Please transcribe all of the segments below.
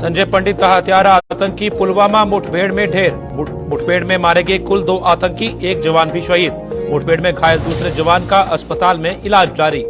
संजय पंडित का हत्यारा आतंकी पुलवामा मुठभेड़ में ढेर। मुठभेड़ में मारे गए कुल 2 आतंकी, 1 जवान भी शहीद। मुठभेड़ में घायल दूसरे जवान का अस्पताल में इलाज जारी।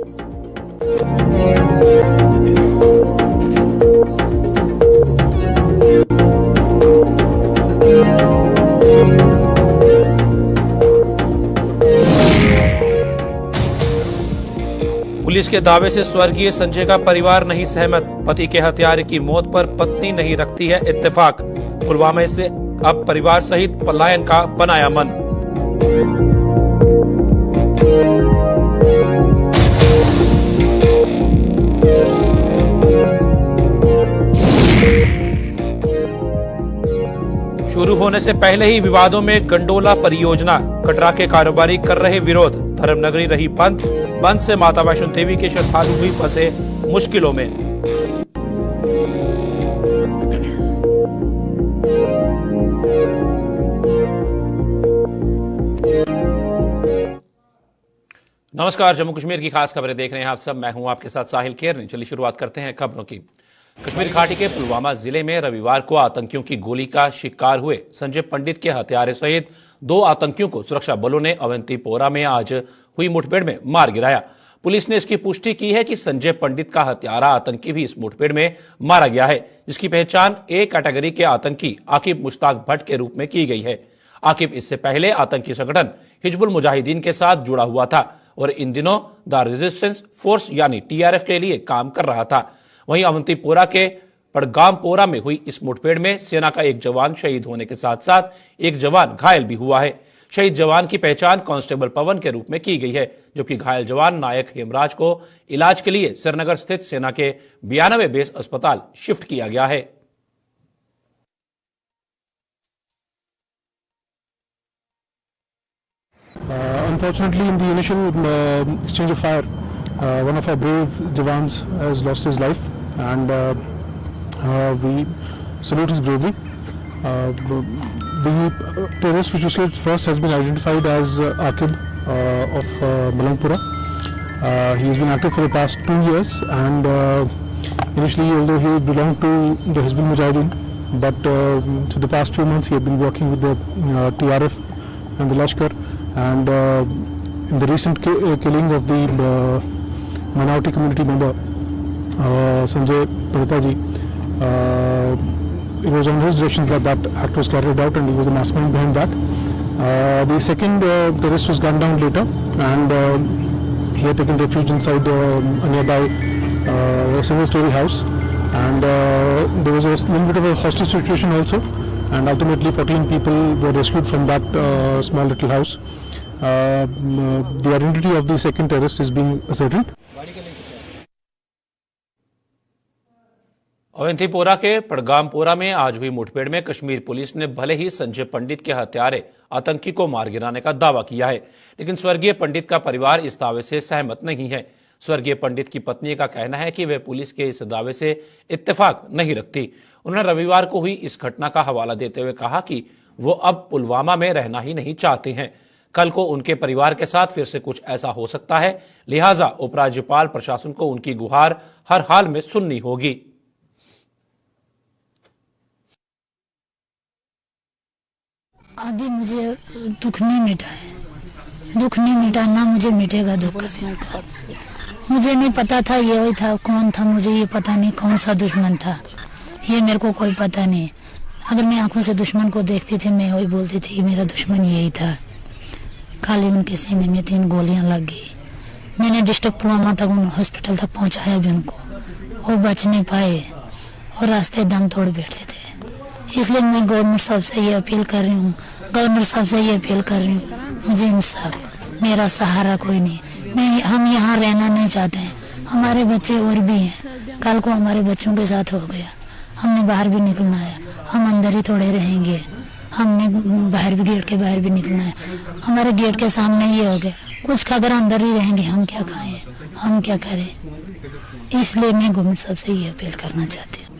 पुलिस के दावे से स्वर्गीय संजय का परिवार नहीं सहमत। पति के हत्यारे की मौत पर पत्नी नहीं रखती है इत्तेफाक। पुलवामा से अब परिवार सहित पलायन का बनाया मन। शुरू होने से पहले ही विवादों में गंडोला परियोजना। कटरा के कारोबारी कर रहे विरोध। धर्मनगरी रही बंद से माता वैष्णो देवी के श्रद्धालु भी फंसे मुश्किलों में। नमस्कार, जम्मू कश्मीर की खास खबरें देख रहे हैं आप सब। मैं हूं आपके साथ साहिल केरनी। चलिए शुरुआत करते हैं खबरों की। कश्मीर घाटी के पुलवामा जिले में रविवार को आतंकियों की गोली का शिकार हुए संजय पंडित के हत्यारे सहित 2 आतंकियों को सुरक्षा बलों ने अवंतीपोरा में आज हुई मुठभेड़ में मार गिराया। पुलिस ने इसकी पुष्टि की है कि संजय पंडित का हत्यारा आतंकी भी इस मुठभेड़ में मारा गया है, जिसकी पहचान ए कैटेगरी के आतंकी आकिब मुश्ताक भट्ट के रूप में की गई है। आकिब इससे पहले आतंकी संगठन हिजबुल मुजाहिदीन के साथ जुड़ा हुआ था और इन दिनों द रेजिस्टेंस फोर्स यानी टीआरएफ के लिए काम कर रहा था। वहीं अवंतीपोरा के पड़गामपोरा में हुई इस मुठभेड़ में सेना का 1 जवान शहीद होने के साथ साथ 1 जवान घायल भी हुआ है। शहीद जवान की पहचान कांस्टेबल पवन के रूप में की गई है, जबकि घायल जवान नायक हेमराज को इलाज के लिए श्रीनगर स्थित सेना के 92 बेस अस्पताल शिफ्ट किया गया है। Unfortunately, in the initial exchange of fire, one of our brave Jawans has lost his life, and we salute his bravery. The terrorist which was killed first has been identified as Akib of Malangpura. He has been active for the past 2 years, and initially, although he belonged to the Hizbul Mujahideen, but for the past few months he had been working with the TRF and the Lashkar. And in the recent killing of the minority community member Sanjay Panditaji, it was on his direction that act was carried out, and he was the mastermind behind that. The second terrorist was gunned down later, and he had taken refuge inside a nearby single-story house, and there was a little bit of a hostage situation also, and ultimately 14 people were rescued from that small little house. The identity of the second terrorist is being ascertained. Awantipora के पड़गामपोरा में आज हुई मुठभेड़ में Kashmir police ने भले ही संजय पंडित के हत्यारे आतंकी को मार गिराने का दावा किया है, लेकिन स्वर्गीय पंडित का परिवार इस दावे से सहमत नहीं है। स्वर्गीय पंडित की पत्नी का कहना है कि वे पुलिस के इस दावे से इत्तेफाक नहीं रखती। उन्होंने रविवार को हुई इस घटना का हवाला देते हुए कहा कि वो अब पुलवामा में रहना ही नहीं चाहते हैं। कल को उनके परिवार के साथ फिर से कुछ ऐसा हो सकता है, लिहाजा उपराज्यपाल प्रशासन को उनकी गुहार हर हाल में सुननी होगी। अभी मुझे दुख नहीं मिटा है, दुख नहीं मिटा, ना मुझे मिटेगा दुख कभी उनका। मुझे नहीं पता था ये वही था, कौन था मुझे ये पता नहीं, कौन सा दुश्मन था ये मेरे को कोई पता नहीं। अगर मैं आंखों से दुश्मन को देखती थी, मैं वही बोलती थी कि मेरा दुश्मन यही था। खाली उनके सीने में 3 गोलियां लग गई। मैंने डिस्ट्रिक्ट पुलवामा तक उन हॉस्पिटल तक पहुंचाया भी उनको, वो बच नहीं पाए और रास्ते दम तोड़ बैठे थे। इसलिए मैं गवर्नर साहब से ये अपील कर रही हूँ, मुझे इंसाफ, मेरा सहारा कोई नहीं। हम यहाँ रहना नहीं चाहते हैं, हमारे बच्चे और भी हैं। कल को हमारे बच्चों के साथ हो गया, हमने बाहर भी निकलना है, हम अंदर ही थोड़े रहेंगे, हमने बाहर भी गेट के बाहर भी निकलना है। हमारे गेट के सामने ये हो गया, कुछ अगर अंदर ही रहेंगे हम क्या खाएं, हम क्या करें। इसलिए मैं गवर्नमेंट साहब से ये अपील करना चाहती हूँ।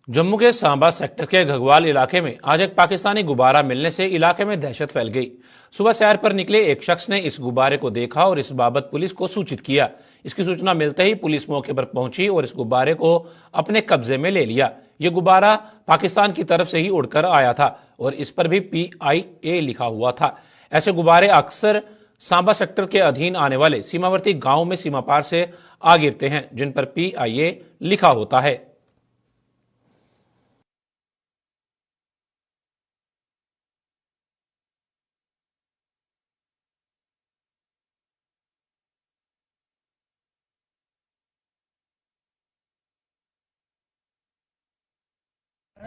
जम्मू के सांबा सेक्टर के घगवाल इलाके में आज एक पाकिस्तानी गुब्बारा मिलने से इलाके में दहशत फैल गई। सुबह सैर पर निकले एक शख्स ने इस गुब्बारे को देखा और इस बाबत पुलिस को सूचित किया। इसकी सूचना मिलते ही पुलिस मौके पर पहुंची और इस गुब्बारे को अपने कब्जे में ले लिया। यह गुब्बारा पाकिस्तान की तरफ से ही उड़कर आया था और इस पर भी PIA लिखा हुआ था। ऐसे गुब्बारे अक्सर सांबा सेक्टर के अधीन आने वाले सीमावर्ती गांव में सीमा पार से आ गिरते हैं, जिन पर PIA लिखा होता है।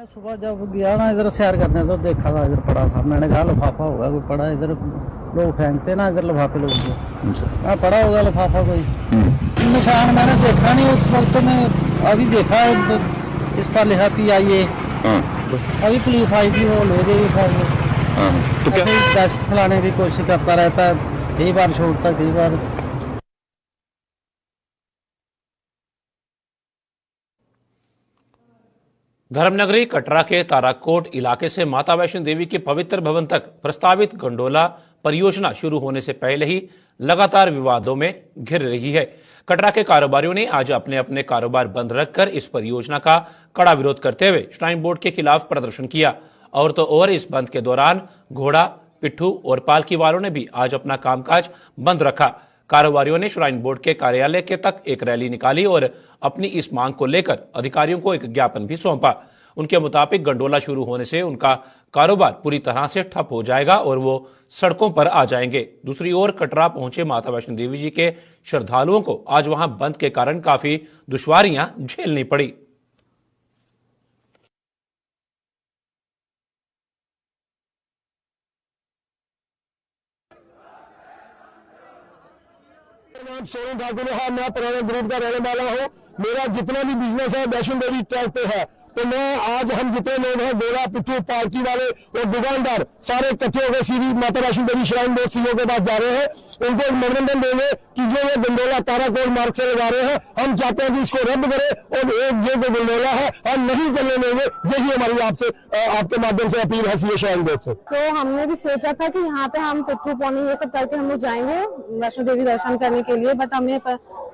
सुबह जब गया ना इधर सैर करने तो देखा था इधर पड़ा था। मैंने कहा लिफाफा होगा कोई पड़ा, इधर लोग फेंकते ना इधर लिफाफे लोग पड़ा होगा लिफाफा कोई। निशान मैंने देखा नहीं उस वक्त में, अभी देखा इस पर लिखा PIA। अभी पुलिस आई थी, वो ले गई तो क्या दस्त फैलाने की कोशिश करता रहता है, कई बार छोड़ता कई बार। धर्मनगरी कटरा के ताराकोट इलाके से माता वैष्णो देवी के पवित्र भवन तक प्रस्तावित गंडोला परियोजना शुरू होने से पहले ही लगातार विवादों में घिर रही है। कटरा के कारोबारियों ने आज अपने अपने कारोबार बंद रखकर इस परियोजना का कड़ा विरोध करते हुए श्राइन बोर्ड के खिलाफ प्रदर्शन किया। और तो और इस बंद के दौरान घोड़ा, पिट्ठू और पालकी वालों ने भी आज अपना कामकाज बंद रखा। कारोबारियों ने श्राइन बोर्ड के कार्यालय के तक एक रैली निकाली और अपनी इस मांग को लेकर अधिकारियों को एक ज्ञापन भी सौंपा। उनके मुताबिक गंडोला शुरू होने से उनका कारोबार पूरी तरह से ठप हो जाएगा और वो सड़कों पर आ जाएंगे। दूसरी ओर कटरा पहुंचे माता वैष्णो देवी जी के श्रद्धालुओं को आज वहां बंद के कारण काफी दुश्वारियां झेलनी पड़ी। सोनू ठाकुर है, मैं पुराने ग्रुप का रहने वाला हूँ। मेरा जितना भी बिजनेस है वैष्णो देवी ट्रैक पे है, तो मैं आज हम जितने लोग हैं, घोड़ा, पिट्ठू, पालकी वाले और दुकानदार सारे इकट्ठे होकर Shri Mata Vaishno Devi shrine board CO के पास जा रहे हैं। उनको एक मनोरंजन देंगे कि जो ये गंडोला ताराकोट मार्ग से लगा रहे हैं, हम चाहते हैं कि इसको रद्द करें और एक जो गंडोला है हम नहीं चलने देंगे। यही हमारी आपसे आपके माध्यम से अपील है श्राइन बोर्ड से। तो हमने भी सोचा था कि यहाँ पे हम पिट्ठू पौनी ये सब करके हम लोग जाएंगे वैष्णो देवी दर्शन करने के लिए, बट हमें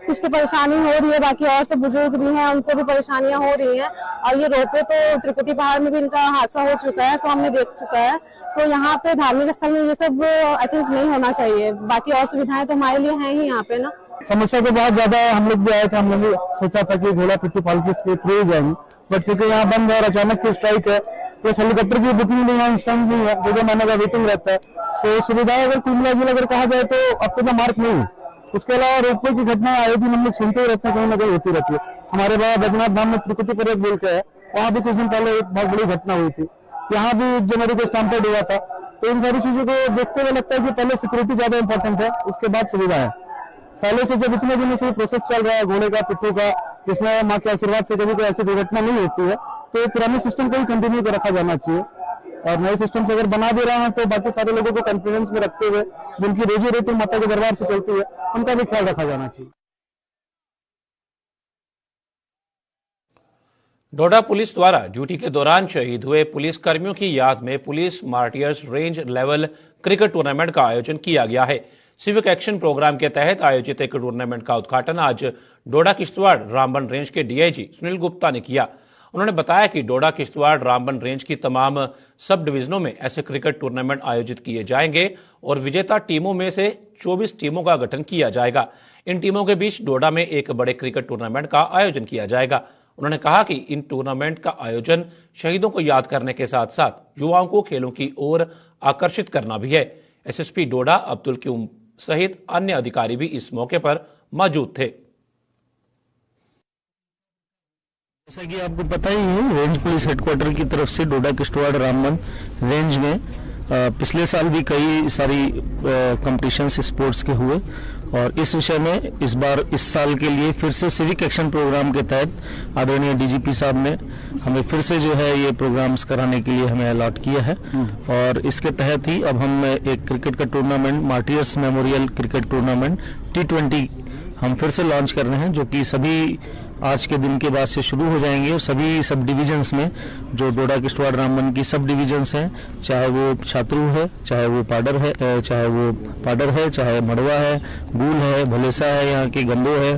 कुछ तो परेशानी हो रही है। बाकी और सब बुजुर्ग भी हैं, उनको भी परेशानियां हो रही हैं। और ये रोपवे तो त्रिकुटी पहाड़ में भी इनका हादसा हो चुका है, तो हमने देख चुका है। तो यहाँ पे धार्मिक स्थल में ये सब आई थिंक नहीं होना चाहिए। बाकी और सुविधाएं तो हमारे लिए हैं ही यहाँ पे ना। समस्या तो बहुत ज्यादा है। हम लोग भी आए थे, हम लोग सोचा था कि घोड़ा, पिट्ठू, पालकी के थ्रू जाएंगे, बट क्योंकि यहाँ बंद है और अचानक की स्ट्राइक है, तो हेलीकॉप्टर की बुकिंग नहीं है, इंस्टेंट नहीं है, 2 महीने का वेटिंग रहता है। तो सुविधाएं अगर कुल मिला अगर कहा जाए तो अब तक मार्क नहीं है। उसके अलावा रोपवे की घटनाएं आए दिन हम लोग सुनते ही रहते हैं, कहीं ना कहीं होती रहती है। हमारे बाबा बैजनाथ धाम में त्रिकुटी पर्वत बोल के है, वहाँ भी कुछ दिन पहले एक बहुत बड़ी घटना हुई थी। यहाँ भी जनवरी को स्टैम्पेड हुआ था। तो इन सारी चीजों को देखते हुए लगता है कि पहले सिक्योरिटी ज्यादा इंपॉर्टेंट है, उसके बाद सुविधा है। पहले से जब इतने दिनों से प्रोसेस चल रहा है घोड़े का, पिट्ठू का, जिसमें माँ के आशीर्वाद से कभी कोई ऐसी दुर्घटना नहीं होती है, तो पुराने सिस्टम को ही कंटिन्यू कर रखा जाना चाहिए। और नए सिस्टम से अगर बना दे रहे हैं तो बाकी सारे लोगों को कॉन्फिडेंस में रखते हुए, जिनकी रोजी रोटी माता के दरबार से चलती है, उनका भी ख्याल रखा जाना चाहिए। डोडा पुलिस द्वारा ड्यूटी के दौरान शहीद हुए पुलिस कर्मियों की याद में police martyrs range level cricket tournament का आयोजन किया गया है। सिविक एक्शन प्रोग्राम के तहत आयोजित एक टूर्नामेंट का उद्घाटन आज डोडा किश्तवाड़ रामबन रेंज के DIG सुनील गुप्ता ने किया। उन्होंने बताया कि डोडा किश्तवाड़ रामबन रेंज की तमाम सब डिवीजनों में ऐसे क्रिकेट टूर्नामेंट आयोजित किए जाएंगे और विजेता टीमों में से 24 टीमों का गठन किया जाएगा। इन टीमों के बीच डोडा में एक बड़े क्रिकेट टूर्नामेंट का आयोजन किया जाएगा। उन्होंने कहा कि इन टूर्नामेंट का आयोजन शहीदों को याद करने के साथ साथ युवाओं को खेलों की ओर आकर्षित करना भी है। SSP डोडा अब्दुल क्यूम सहित अन्य अधिकारी भी इस मौके पर मौजूद थे। जैसा कि आपको पता ही है, रेंज पुलिस हेडक्वार्टर की तरफ से डोडा किश्तवाड़ रामबन रेंज में पिछले साल भी कई सारी कॉम्पिटिशन्स स्पोर्ट्स के हुए और इस विषय में इस बार इस साल के लिए फिर से सिविक एक्शन प्रोग्राम के तहत आदरणीय DGP साहब ने हमें फिर से जो है ये प्रोग्राम्स कराने के लिए हमें अलॉट किया है। और इसके तहत ही अब हम एक क्रिकेट का tournament, martyrs memorial cricket tournament T20 हम फिर से लॉन्च कर रहे हैं, जो कि सभी आज के दिन के बाद से शुरू हो जाएंगे और सभी सब डिविजन्स में जो डोडा किश्तवाड़ रामबन की सब डिविजन्स हैं, चाहे वो छात्रू है, चाहे वो पाडर है, चाहे मड़वा है, गूल है, भलेसा है, यहाँ के गंदो है,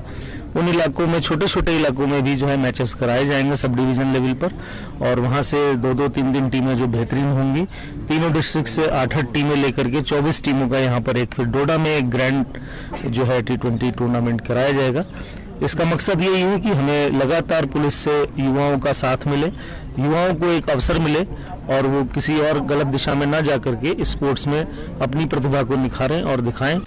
उन इलाकों में छोटे छोटे इलाकों में भी जो है मैचेस कराए जाएंगे सब डिवीजन लेवल पर। और वहां से 2-3 टीमें जो बेहतरीन होंगी, तीनों डिस्ट्रिक्ट से 8-8 टीमें लेकर के 24 टीमों का यहाँ पर एक फिर डोडा में एक ग्रैंड जो है T20 टूर्नामेंट कराया जाएगा। इसका मकसद यही है कि हमें लगातार पुलिस से युवाओं का साथ मिले, युवाओं को एक अवसर मिले और वो किसी और गलत दिशा में ना जा करके स्पोर्ट्स में अपनी प्रतिभा को निखारें और दिखाएं।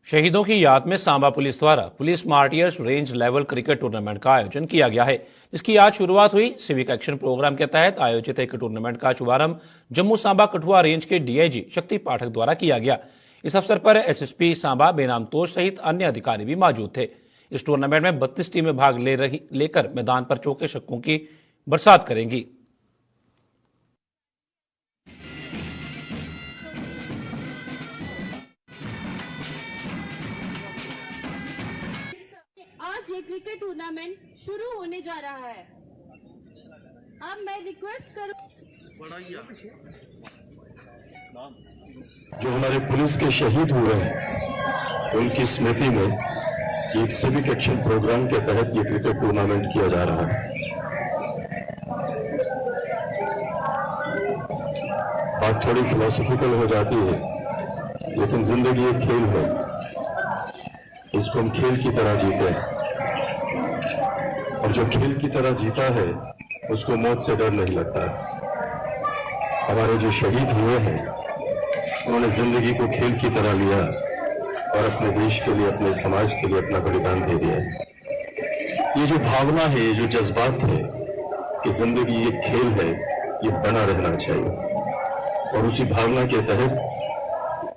शहीदों की याद में सांबा पुलिस द्वारा police martyrs range level cricket tournament का आयोजन किया गया है, जिसकी आज शुरुआत हुई। सिविक एक्शन प्रोग्राम के तहत आयोजित एक टूर्नामेंट का शुभारंभ जम्मू सांबा कठुआ रेंज के डीआईजी शक्ति पाठक द्वारा किया गया। इस अवसर पर एसएसपी सांबा बेनाम तोश सहित अन्य अधिकारी भी मौजूद थे। इस टूर्नामेंट में 32 टीमें भाग लेकर मैदान पर चौके छक्कों की बरसात करेंगी। आज ये क्रिकेट टूर्नामेंट शुरू होने जा रहा है। अब मैं रिक्वेस्ट करूं जो हमारे पुलिस के शहीद हुए हैं उनकी स्मृति में एक सिविक एक्शन प्रोग्राम के तहत ये क्रिकेट टूर्नामेंट किया जा रहा है। बात थोड़ी फिलोसॉफिकल हो जाती है, लेकिन जिंदगी एक खेल है, इसको हम खेल की तरह जीते हैं और जो खेल की तरह जीता है उसको मौत से डर नहीं लगता। हमारे जो शहीद हुए हैं उन्होंने जिंदगी को खेल की तरह लिया और अपने देश के लिए, अपने समाज के लिए अपना बलिदान दे दिया। ये जो भावना है, ये जो जज्बात है कि जिंदगी एक खेल है, ये बना रहना चाहिए। और उसी भावना के तहत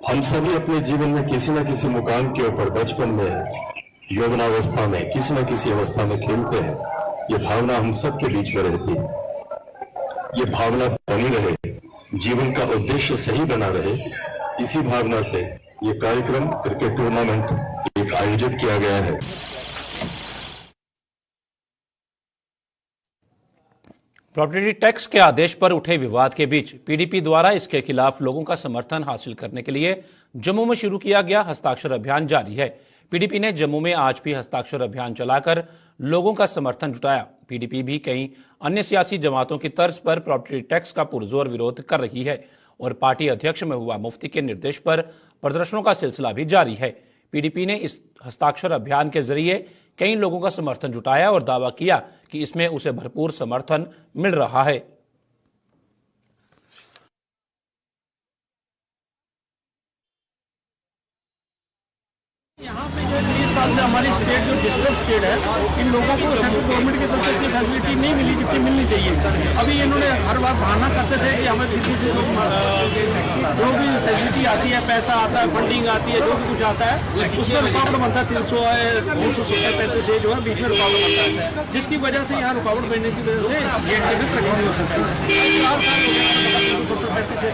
हम सभी अपने जीवन में किसी न किसी मुकाम के ऊपर बचपन में, यौवनावस्था में, किसी न किसी अवस्था में खेलते हैं। ये भावना हम सबके बीच में रहती है। ये भावना बनी रहे, जीवन का उद्देश्य सही बना रहे, इसी भावना से ये कार्यक्रम क्रिकेट टूर्नामेंट एक आयोजित किया गया है। प्रॉपर्टी टैक्स के आदेश पर उठे विवाद के बीच पीडीपी द्वारा इसके खिलाफ लोगों का समर्थन हासिल करने के लिए जम्मू में शुरू किया गया हस्ताक्षर अभियान जारी है। पीडीपी ने जम्मू में आज भी हस्ताक्षर अभियान चलाकर लोगों का समर्थन जुटाया। पीडीपी भी कई अन्य सियासी जमातों की तर्ज पर प्रॉपर्टी टैक्स का पुरजोर विरोध कर रही है और पार्टी अध्यक्ष महबूबा मुफ्ती के निर्देश पर प्रदर्शनों का सिलसिला भी जारी है। पीडीपी ने इस हस्ताक्षर अभियान के जरिए कई लोगों का समर्थन जुटाया और दावा किया कि इसमें उसे भरपूर समर्थन मिल रहा है। यहाँ पे जो 30 साल से हमारी स्टेट जो डिस्टर्ब स्टेट है, इन लोगों को सेंट्रल गवर्नमेंट की तरफ से इतनी फैसिलिटी नहीं मिली जितनी मिलनी चाहिए। अभी इन्होंने हर बार बहाना करते थे कि हमें किसी से जो भी फैसिलिटी आती है, पैसा आता है, फंडिंग आती है, जो भी कुछ आता है उसमें रुकावट बनता है। 300-335 जो है बीच में रुकावट बनता है, जिसकी वजह से यहाँ रुकावट बनने की वजह से गेट में तरक्की नहीं हो सकती।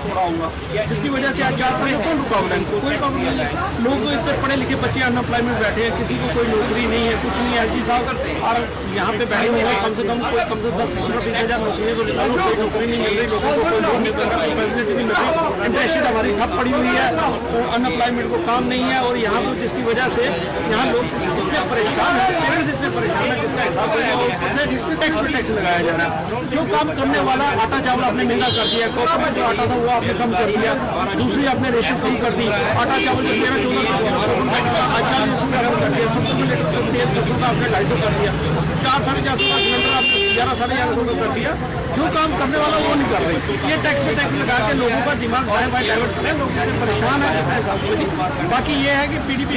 थोड़ा होगा जिसकी वजह से आज 4 साल में कौन रुकावट है, कोई रुकावट नहीं है। लोग तो इतने पढ़े लिखे बच्चे अनएम्प्लॉयमेंट बैठे हैं, किसी को कोई नौकरी नहीं है, कुछ नहीं है। जी साहब और यहाँ पे बैठे हुए कम से कम 10-15-20 हज़ार नौकरी तो निकालो, कोई नौकरी नहीं मिल रही, लोगों को कोई लोन नहीं मिल रहा, फैसिलिटी नहीं मिल रही, इंडस्ट्री हमारी ठप पड़ी हुई है, अनएम्प्लॉयमेंट को काम नहीं है। और यहाँ पर जिसकी वजह से यहाँ लोग इतने परेशान है, पेरेंट्स इतने परेशान है जिसका हिसाब टैक्स पे टैक्स लगाया जा रहा है। जो काम करने वाला आटा चावल आपने महंगा कर दिया, कॉपर में जो आटा था वो आपने कम कर दिया, दूसरी आपने रेशो कम कर दी। आटा चावल जो 13-14 आज 40 कर दिया, 70 में तेल 70 का आपने 250 कर दिया, 4-450 का सिलेंडर आपने 11-11.5 का कर दिया। जो काम करने वाला वो नहीं कर रही। ये टैक्स पे टैक्स लगा के लोगों का दिमाग बाएं बाएं डाइवर्ट करें, लोग परेशान है। बाकी ये है कि पीडीपी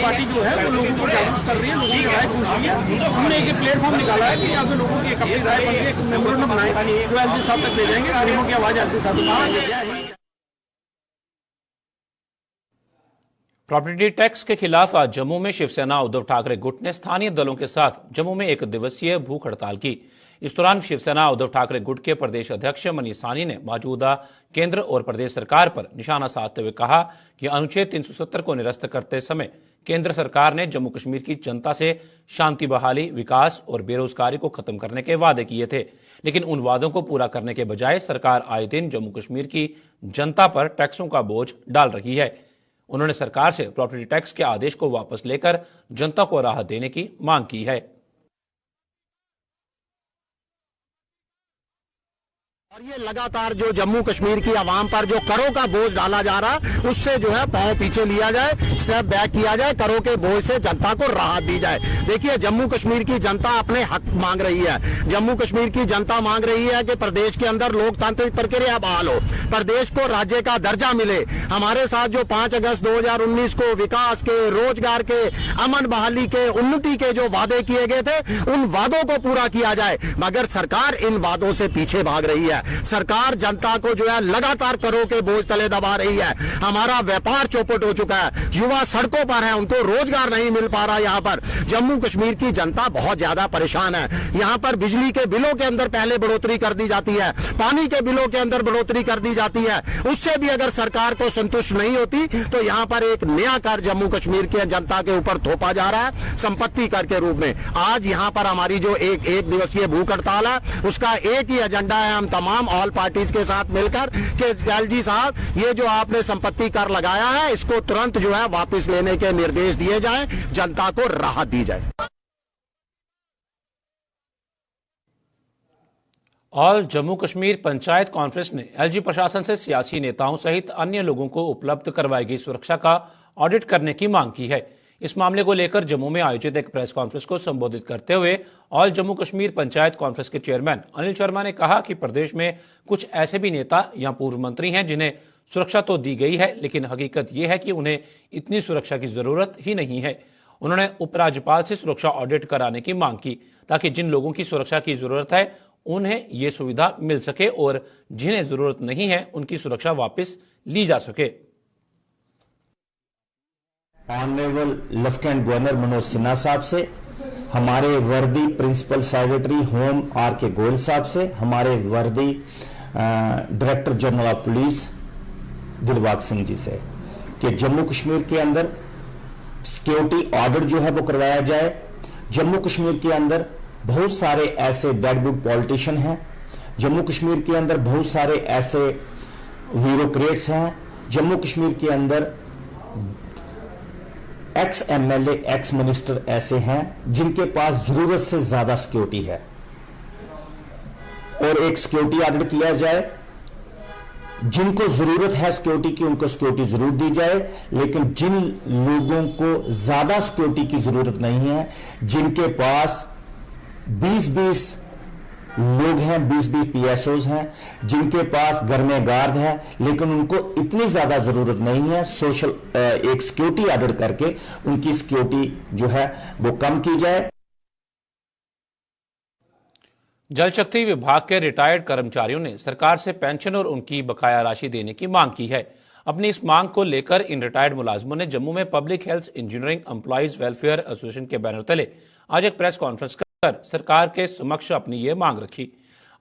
पार्टी जो है वो लोगों को जागरूक कर रही है, लोगों की राय पूछ रही है। हमने एक प्लेटफॉर्म निकाला है कि यहाँ पे लोगों की अपनी राय बन एक मेमोरेंडम बनाए जो एलजी साहब तक ले जाएंगे, गरीबों की आवाज एलजी साहब। प्रॉपर्टी टैक्स के खिलाफ आज जम्मू में शिवसेना उद्धव ठाकरे गुट ने स्थानीय दलों के साथ जम्मू में एक दिवसीय भूख हड़ताल की। इस दौरान शिवसेना उद्धव ठाकरे गुट के प्रदेश अध्यक्ष मनीष साहनी ने मौजूदा केंद्र और प्रदेश सरकार पर निशाना साधते हुए कहा कि अनुच्छेद 370 को निरस्त करते समय केंद्र सरकार ने जम्मू कश्मीर की जनता से शांति बहाली, विकास और बेरोजगारी को खत्म करने के वादे किए थे, लेकिन उन वादों को पूरा करने के बजाय सरकार आए दिन जम्मू कश्मीर की जनता पर टैक्सों का बोझ डाल रही है। उन्होंने सरकार से प्रॉपर्टी टैक्स के आदेश को वापस लेकर जनता को राहत देने की मांग की है। और ये लगातार जो जम्मू कश्मीर की आवाम पर जो करों का बोझ डाला जा रहा है, उससे जो है पांव पीछे लिया जाए, स्टेप बैक किया जाए, करों के बोझ से जनता को राहत दी जाए। देखिए, जम्मू कश्मीर की जनता अपने हक मांग रही है। जम्मू कश्मीर की जनता मांग रही है कि प्रदेश के अंदर लोकतांत्रिक प्रक्रिया बहाल हो, प्रदेश को राज्य का दर्जा मिले। हमारे साथ जो 5 अगस्त 2019 को विकास के, रोजगार के, अमन बहाली के, उन्नति के जो वादे किए गए थे, उन वादों को पूरा किया जाए। मगर सरकार इन वादों से पीछे भाग रही है। सरकार जनता को जो है लगातार करों के बोझ तले दबा रही है। हमारा व्यापार चौपट हो चुका है, युवा सड़कों पर है, उनको रोजगार नहीं मिल पा रहा। यहाँ पर जम्मू कश्मीर की जनता बहुत ज्यादा परेशान है। यहाँ पर बिजली के बिलों के अंदर पहले बढ़ोतरी कर दी जाती है, पानी के बिलों के अंदर बढ़ोतरी कर दी जाती है। उससे भी अगर सरकार को संतुष्ट नहीं होती तो यहाँ पर एक नया कर जम्मू कश्मीर की जनता के ऊपर थोपा जा रहा है, संपत्ति कर के रूप में। आज यहाँ पर हमारी जो एक दिवसीय भूख हड़ताल है, उसका एक ही एजेंडा है, हम तमाम ऑल पार्टीज के साथ मिलकर कि एलजी साहब, ये जो आपने संपत्ति कर लगाया है, इसको तुरंत जो है वापस लेने के निर्देश दिए जाएं, जनता को राहत दी जाए। ऑल जम्मू कश्मीर पंचायत कॉन्फ्रेंस ने एलजी प्रशासन से सियासी नेताओं सहित अन्य लोगों को उपलब्ध करवाई गई सुरक्षा का ऑडिट करने की मांग की है। इस मामले को लेकर जम्मू में आयोजित एक प्रेस कॉन्फ्रेंस को संबोधित करते हुए ऑल जम्मू कश्मीर पंचायत कॉन्फ्रेंस के चेयरमैन अनिल शर्मा ने कहा कि प्रदेश में कुछ ऐसे भी नेता या पूर्व मंत्री हैं जिन्हें सुरक्षा तो दी गई है, लेकिन हकीकत यह है कि उन्हें इतनी सुरक्षा की जरूरत ही नहीं है। उन्होंने उपराज्यपाल से सुरक्षा ऑडिट कराने की मांग की ताकि जिन लोगों की सुरक्षा की जरूरत है उन्हें यह सुविधा मिल सके और जिन्हें जरूरत नहीं है उनकी सुरक्षा वापस ली जा सके। Honourable lieutenant governor Manoj Sinha साहब से, हमारे वर्दी प्रिंसिपल सेक्रेटरी होम आर के गोयल साहब से, हमारे वर्दी director general of police Dilbagh Singh ji से कि जम्मू कश्मीर के अंदर सिक्योरिटी ऑडिट जो है वो करवाया जाए। जम्मू कश्मीर के अंदर बहुत सारे ऐसे डेडवुड पॉलिटिशियन हैं, जम्मू कश्मीर के अंदर बहुत सारे ऐसे ब्यूरोक्रेट्स हैं, जम्मू कश्मीर के अंदर एक्स एमएलए, एक्स मिनिस्टर ऐसे हैं जिनके पास जरूरत से ज्यादा सिक्योरिटी है, और एक सिक्योरिटी ऑडिट किया जाए। जिनको जरूरत है सिक्योरिटी की उनको सिक्योरिटी जरूर दी जाए, लेकिन जिन लोगों को ज्यादा सिक्योरिटी की जरूरत नहीं है, जिनके पास 20-20 लोग हैं, 20-20 पीएसओज हैं, जिनके पास घर में गार्ड है लेकिन उनको इतनी ज्यादा जरूरत नहीं है, सोशल एक सिक्योरिटी ऑडिट करके उनकी सिक्योरिटी जो है वो कम की जाए। जल शक्ति विभाग के रिटायर्ड कर्मचारियों ने सरकार से पेंशन और उनकी बकाया राशि देने की मांग की है। अपनी इस मांग को लेकर इन रिटायर्ड मुलाजमों ने जम्मू में public health engineering employees welfare association के बैनर तले आज एक प्रेस कॉन्फ्रेंस कर सरकार के समक्ष अपनी ये मांग रखी।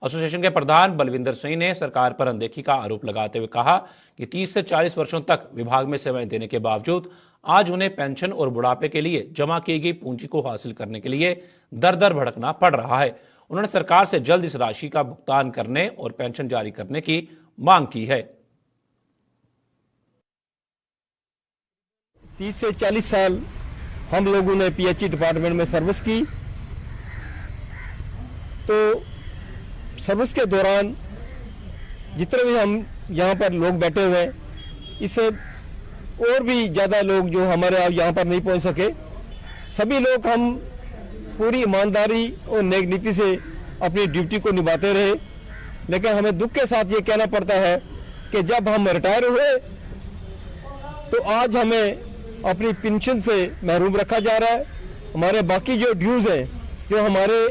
एसोसिएशन के प्रधान बलविंदर सिंह ने सरकार पर अनदेखी का आरोप लगाते हुए कहा कि 30 से 40 वर्षों तक विभाग में सेवाएं देने के बावजूद आज उन्हें पेंशन और बुढ़ापे के लिए जमा की गई पूंजी को हासिल करने के लिए दर दर भटकना पड़ रहा है। उन्होंने सरकार से जल्द इस राशि का भुगतान करने और पेंशन जारी करने की मांग की है। 30 से 40 साल हम लोगों ने पीएचई डिपार्टमेंट में सर्विस की, तो सर्विस के दौरान जितने भी हम यहाँ पर लोग बैठे हुए हैं, इससे और भी ज़्यादा लोग जो हमारे यहाँ पर नहीं पहुँच सके, सभी लोग हम पूरी ईमानदारी और नेक नीति से अपनी ड्यूटी को निभाते रहे। लेकिन हमें दुख के साथ ये कहना पड़ता है कि जब हम रिटायर हुए तो आज हमें अपनी पेंशन से महरूम रखा जा रहा है। हमारे बाकी जो ड्यूज हैं, जो हमारे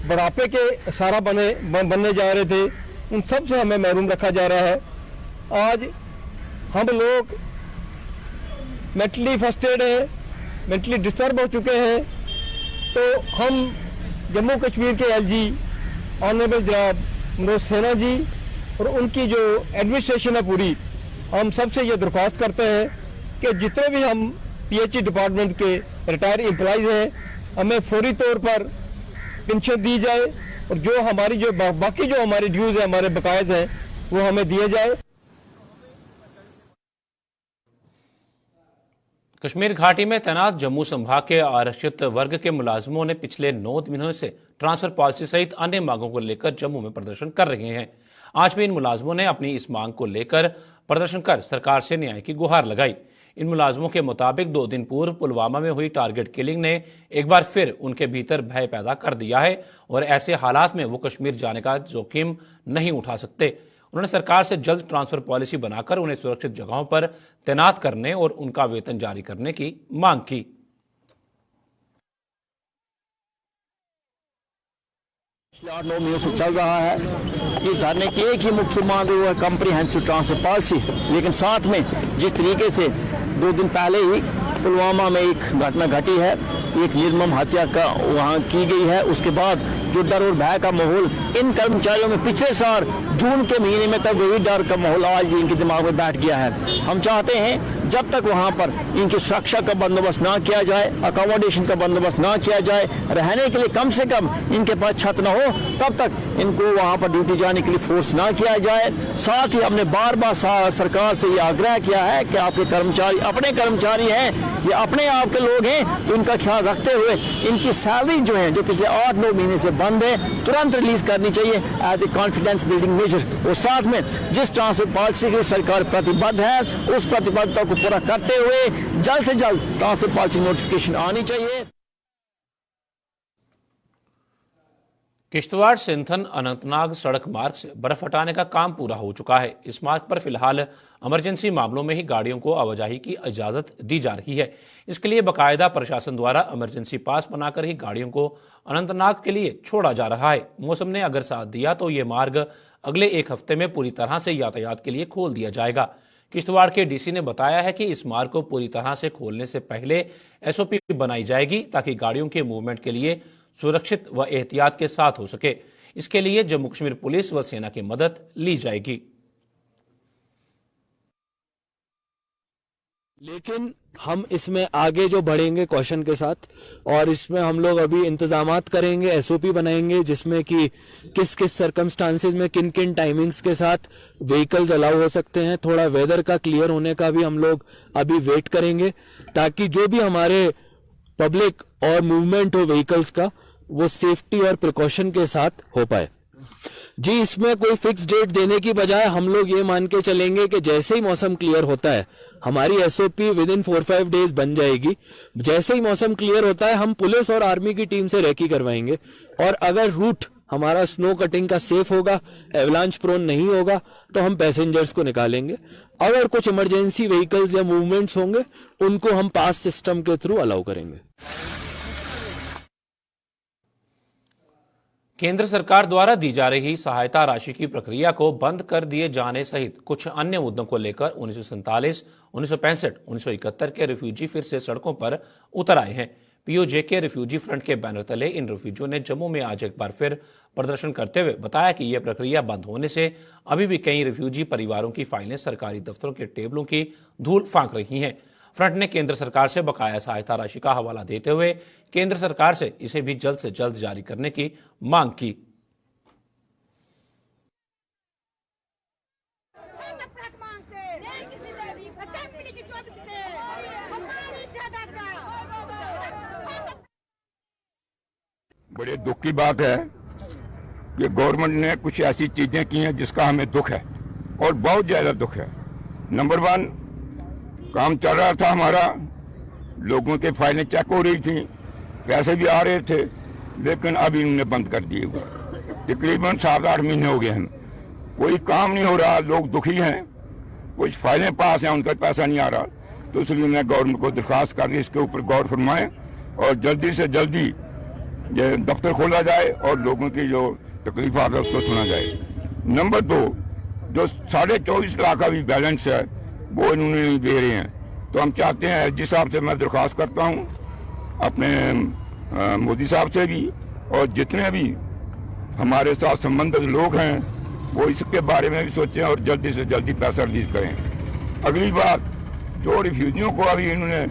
बुढ़ापे के सहारा बनने जा रहे थे, उन सब से हमें महरूम रखा जा रहा है। आज हम लोग मेंटली फ्रस्ट्रेटेड हैं, मेंटली डिस्टर्ब हो चुके हैं। तो हम जम्मू कश्मीर के एलजी ऑनरेबल जनाब मनोज सिन्हा जी और उनकी जो एडमिनिस्ट्रेशन है पूरी, हम सबसे ये दरख्वास्त करते हैं कि जितने भी हम पीएचई डिपार्टमेंट के रिटायर्ड एम्प्लॉइज हैं, हमें फौरी तौर पर पेंशन दी जाए और जो हमारी जो बाकी जो हमारी ड्यूज है, हमारे बकायज हैं, वो हमें दिए जाए। कश्मीर घाटी में तैनात जम्मू संभाग के आरक्षित वर्ग के मुलाजमों ने पिछले 9 दिनों से ट्रांसफर पॉलिसी सहित अन्य मांगों को लेकर जम्मू में प्रदर्शन कर रहे हैं। आज भी इन मुलाजमों ने अपनी इस मांग को लेकर प्रदर्शन कर सरकार से न्याय की गुहार लगाई। इन मुलाजमों के मुताबिक 2 दिन पूर्व पुलवामा में हुई टारगेट किलिंग ने एक बार फिर उनके भीतर भय पैदा कर दिया है और ऐसे हालात में वो कश्मीर जाने का जोखिम नहीं उठा सकते। उन्होंने सरकार से जल्द ट्रांसफर पॉलिसी बनाकर उन्हें सुरक्षित जगहों पर तैनात करने और उनका वेतन जारी करने की मांग की। पिछले 8-9 महीनों से चल रहा है। इस धरने की एक ही मुख्य मांग है, वो है कम्प्रीहेंसिव ट्रांसफर पॉलिसी। लेकिन साथ में जिस तरीके से 2 दिन पहले ही पुलवामा में एक घटना घटी है, एक निर्मम हत्या का वहाँ की गई है, उसके बाद जो डर और भय का माहौल इन कर्मचारियों में पिछले साल जून के महीने में तक वही डर का माहौल आज भी इनके दिमाग में बैठ गया है। हम चाहते हैं जब तक वहाँ पर इनकी सुरक्षा का बंदोबस्त ना किया जाए, अकोमोडेशन का बंदोबस्त ना किया जाए, रहने के लिए कम से कम इनके पास छत न हो, तब तक इनको वहाँ पर ड्यूटी जाने के लिए फोर्स ना किया जाए। साथ ही हमने बार बार सरकार से ये आग्रह किया है कि आपके कर्मचारी अपने कर्मचारी हैं, ये अपने आप के लोग हैं, तो इनका ख्याल रखते हुए इनकी सैलरी जो है, जो पिछले 8-9 महीने से बंद है, तुरंत रिलीज करनी चाहिए as a confidence building measure. और साथ में जिस ट्रांसफर पॉलिसी की सरकार प्रतिबद्ध है, उस प्रतिबद्धता को पूरा करते हुए जल्द से जल्द ट्रांसफर पॉलिसी नोटिफिकेशन आनी चाहिए। किश्तवाड़ सिंथन अनंतनाग सड़क मार्ग से बर्फ हटाने का काम पूरा हो चुका है। इस मार्ग पर फिलहाल इमरजेंसी मामलों में ही गाड़ियों को आवाजाही की इजाजत दी जा रही है। इसके लिए बाकायदा प्रशासन द्वारा इमरजेंसी पास बनाकर ही गाड़ियों को अनंतनाग के लिए छोड़ा जा रहा है। मौसम ने अगर साथ दिया तो ये मार्ग अगले 1 हफ्ते में पूरी तरह से यातायात के लिए खोल दिया जाएगा। किश्तवाड़ के डीसी ने बताया है कि इस मार्ग को पूरी तरह से खोलने से पहले एसओपी बनाई जाएगी ताकि गाड़ियों के मूवमेंट के लिए सुरक्षित व एहतियात के साथ हो सके। इसके लिए जम्मू कश्मीर पुलिस व सेना की मदद ली जाएगी। लेकिन हम इसमें आगे जो बढ़ेंगे कौशन के साथ, और इसमें हम लोग अभी इंतजामात करेंगे, एसओपी बनाएंगे जिसमें कि किस किस सर्कमस्टांसेस में किन किन टाइमिंग्स के साथ व्हीकल्स अलाउ हो सकते हैं। थोड़ा वेदर का क्लियर होने का भी हम लोग अभी वेट करेंगे ताकि जो भी हमारे पब्लिक और मूवमेंट हो व्हीकल्स का, वो सेफ्टी और प्रिकॉशन के साथ हो पाए। जी, इसमें कोई फिक्स डेट देने की बजाय हम लोग ये मान के चलेंगे कि जैसे ही मौसम क्लियर होता है, हमारी एसओपी विद इन 4-5 डेज बन जाएगी। जैसे ही मौसम क्लियर होता है, हम पुलिस और आर्मी की टीम से रेकी करवाएंगे, और अगर रूट हमारा स्नो कटिंग का सेफ होगा, एवलांच प्रोन नहीं होगा, तो हम पैसेंजर्स को निकालेंगे। अगर कुछ इमरजेंसी व्हीकल्स या मूवमेंट्स होंगे, उनको हम पास सिस्टम के थ्रू अलाउ करेंगे। केंद्र सरकार द्वारा दी जा रही सहायता राशि की प्रक्रिया को बंद कर दिए जाने सहित कुछ अन्य मुद्दों को लेकर 1947, 1965, 1971 के रिफ्यूजी फिर से सड़कों पर उतर आए हैं। पीओजे के रिफ्यूजी फ्रंट के बैनर तले इन रिफ्यूजियों ने जम्मू में आज एक बार फिर प्रदर्शन करते हुए बताया कि यह प्रक्रिया बंद होने से अभी भी कई रिफ्यूजी परिवारों की फाइलें सरकारी दफ्तरों के टेबलों की धूल फांक रही हैं। फ्रंट ने केंद्र सरकार से बकाया सहायता राशि का हवाला देते हुए केंद्र सरकार से इसे भी जल्द से जल्द जारी करने की मांग की। बड़े दुख की बात है कि गवर्नमेंट ने कुछ ऐसी चीजें की हैं जिसका हमें दुख है, और बहुत ज्यादा दुख है। नंबर 1, काम चल रहा था हमारा, लोगों के फाइलें चेक हो रही थी, पैसे भी आ रहे थे, लेकिन अभी इन्होंने बंद कर दिए हुए। तकरीबन 7-8 महीने हो गए हैं, कोई काम नहीं हो रहा, लोग दुखी हैं, कुछ फाइलें पास हैं, उनका पैसा नहीं आ रहा। तो इसलिए मैं गवर्नमेंट को दरख्वास्त कर दी, इसके ऊपर गौर फरमाएं और जल्दी से जल्दी ये दफ्तर खोला जाए और लोगों की जो तकलीफ आ रहा है उसको सुना जाए। नंबर 2, जो 24.5 लाख का भी बैलेंस है वो इन्होंने नहीं दे रहे हैं। तो हम चाहते हैं, जिस हिसाब से मैं दरख्वास्त करता हूँ अपने मोदी साहब से भी, और जितने भी हमारे साथ संबंधित लोग हैं वो इसके बारे में भी सोचें और जल्दी से जल्दी पैसा रिलीज करें। अगली बात, जो रिफ्यूजियों को अभी इन्होंने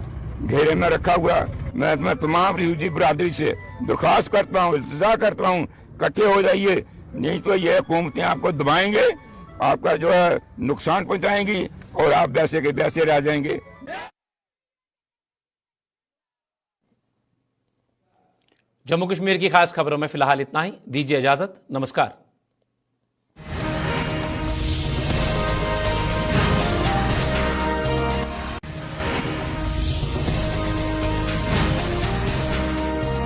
घेरे में रखा हुआ, मैं तमाम रिफ्यूजी बरादरी से दरख्वास्त करता हूँ, इल्तिजा करता हूँ, इकट्ठे हो जाइए, नहीं तो ये हुकूमतें आपको दबाएंगे, आपका जो है नुकसान पहुंचाएंगी और आप वैसे के वैसे रह जाएंगे। जम्मू कश्मीर की खास खबरों में फिलहाल इतना ही। दीजिए इजाजत। नमस्कार।